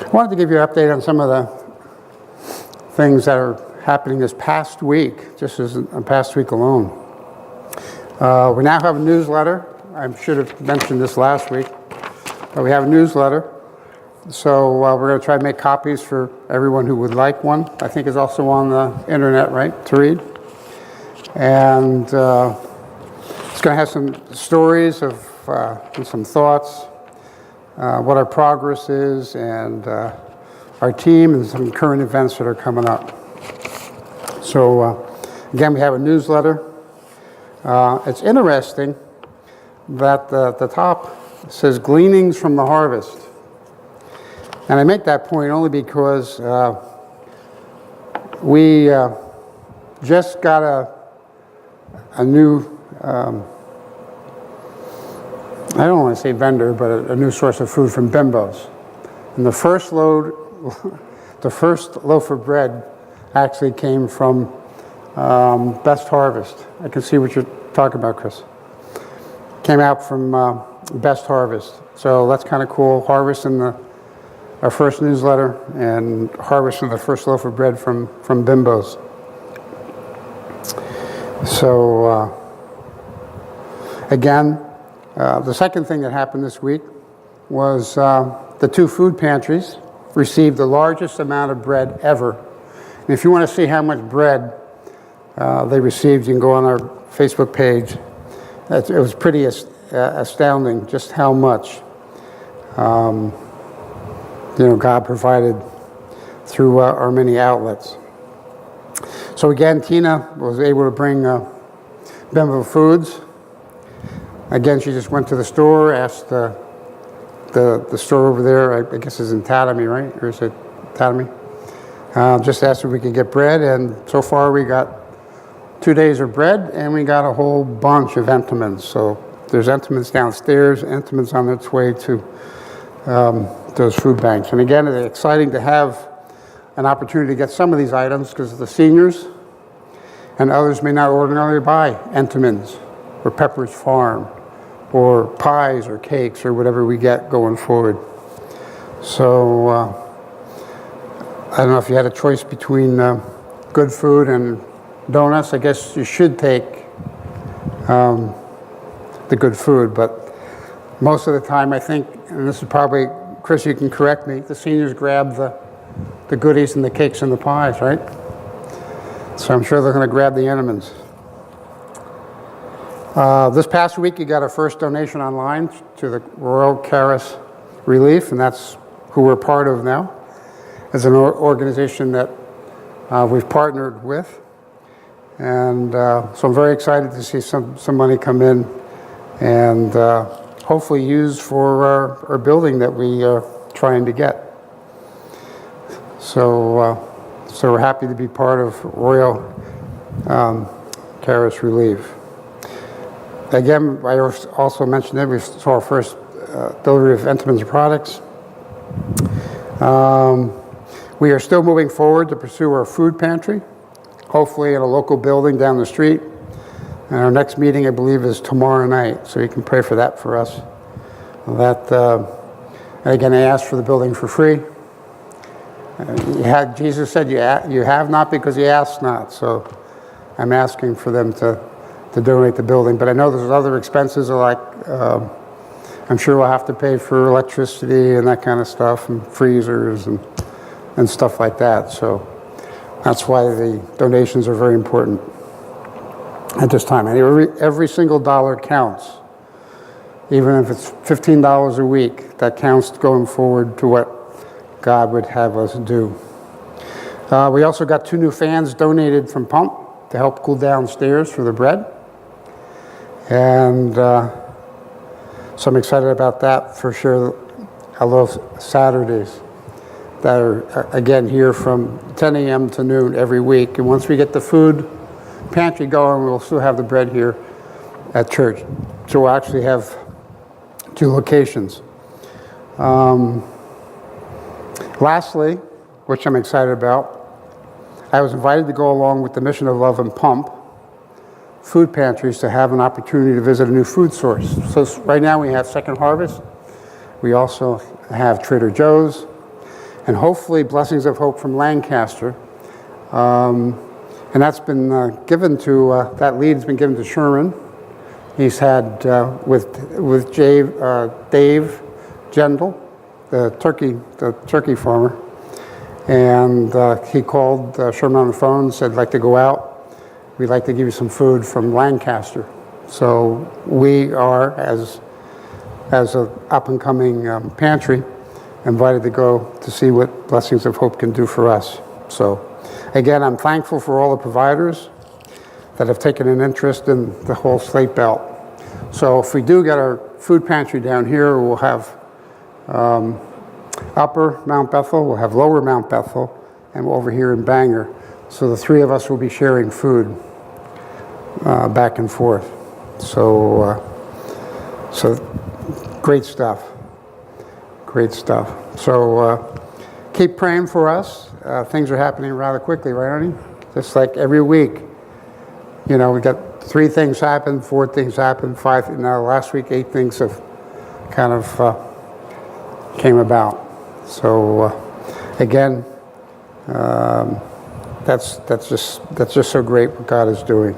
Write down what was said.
I wanted to give you an update on some of the things that are happening this past week, just as a past week alone. We now have a newsletter. I should have mentioned this last week, but we have a newsletter. So we're going to try to make copies for everyone who would like one. I think it's also on the internet, right, to read. And it's going to have some stories of and some thoughts, what our progress is, and our team, and some current events that are coming up. So again, we have a newsletter. It's interesting that the top says gleanings from the harvest. And I make that point only because we just got a new, I don't want to say vendor, but a new source of food from Bimbo's. And the first loaf of bread actually came from Best Harvest. I can see what you're talking about, Chris. Came out from Best Harvest. So that's kind of cool. Harvest in our first newsletter, and harvesting the first loaf of bread from Bimbo's. So again, the second thing that happened this week was the two food pantries received the largest amount of bread ever. And if you want to see how much bread they received, you can go on our Facebook page. It was pretty astounding just how much God provided through our many outlets. So again, Tina was able to bring Bimbo Foods. Again, she just went to the store, asked the store over there, I guess it's in Tatamy, right? Or is it Tatamy? Just asked if we could get bread, and so far we got 2 days of bread, and we got a whole bunch of Entenmann's. So there's Entenmann's downstairs, Entenmann's on its way to those food banks. And again, it's exciting to have an opportunity to get some of these items because the seniors and others may not ordinarily buy Entenmann's or Pepperidge Farm or pies or cakes or whatever we get going forward. So I don't know if you had a choice between good food and donuts. I guess you should take the good food, but most of the time I think, and this is probably, Chris, you can correct me, the seniors grab the goodies and the cakes and the pies, right? So I'm sure they're going to grab the Entenmann's. This past week, you got our first donation online to the Royal Caris Relief, and that's who we're part of now. It's an organization that we've partnered with. And so I'm very excited to see some money come in and hopefully used for our building that we are trying to get. So we're happy to be part of Royal Caris Relief. Again, I also mentioned that we saw our first delivery of Entenmann's products. We are still moving forward to pursue our food pantry, hopefully in a local building down the street. And our next meeting, I believe, is tomorrow night, so you can pray for that for us. And again, I asked for the building for free. Jesus said, you have not because you ask not. So I'm asking for them to donate the building. But I know there's other expenses, like I'm sure we'll have to pay for electricity and that kind of stuff, and freezers and stuff like that. So that's why the donations are very important at this time. And every single dollar counts. Even if it's $15 a week, that counts going forward to what God would have us do. We also got 2 new fans donated from Pump to help cool downstairs for the bread. And so I'm excited about that for sure. I love Saturdays that are, again, here from 10 a.m. to noon every week. And once we get the food pantry going, we'll still have the bread here at church. So we'll actually have 2 locations. Lastly, which I'm excited about, I was invited to go along with the Mission of Love and Pump food pantries to have an opportunity to visit a new food source. So right now we have Second Harvest. We also have Trader Joe's. and hopefully Blessings of Hope from Lancaster. And that's been given to, that lead's been given to Sherman. He's had, with Dave Gendel, the turkey farmer, and he called Sherman on the phone and said, "I'd like to go out. We'd like to give you some food from Lancaster." So we are, as an up-and-coming pantry, invited to go to see what Blessings of Hope can do for us. So again, I'm thankful for all the providers that have taken an interest in the whole Slate Belt. So if we do get our food pantry down here, we'll have Upper Mount Bethel, we'll have Lower Mount Bethel, and we're over here in Bangor. So the three of us will be sharing food back and forth. So, so great stuff. Great stuff. So keep praying for us. Things are happening rather quickly, right, honey? Just like every week. You know, we got 3 things happen, 4 things happen, 5. Now last week, 8 things have kind of came about. So again, that's just so great what God is doing.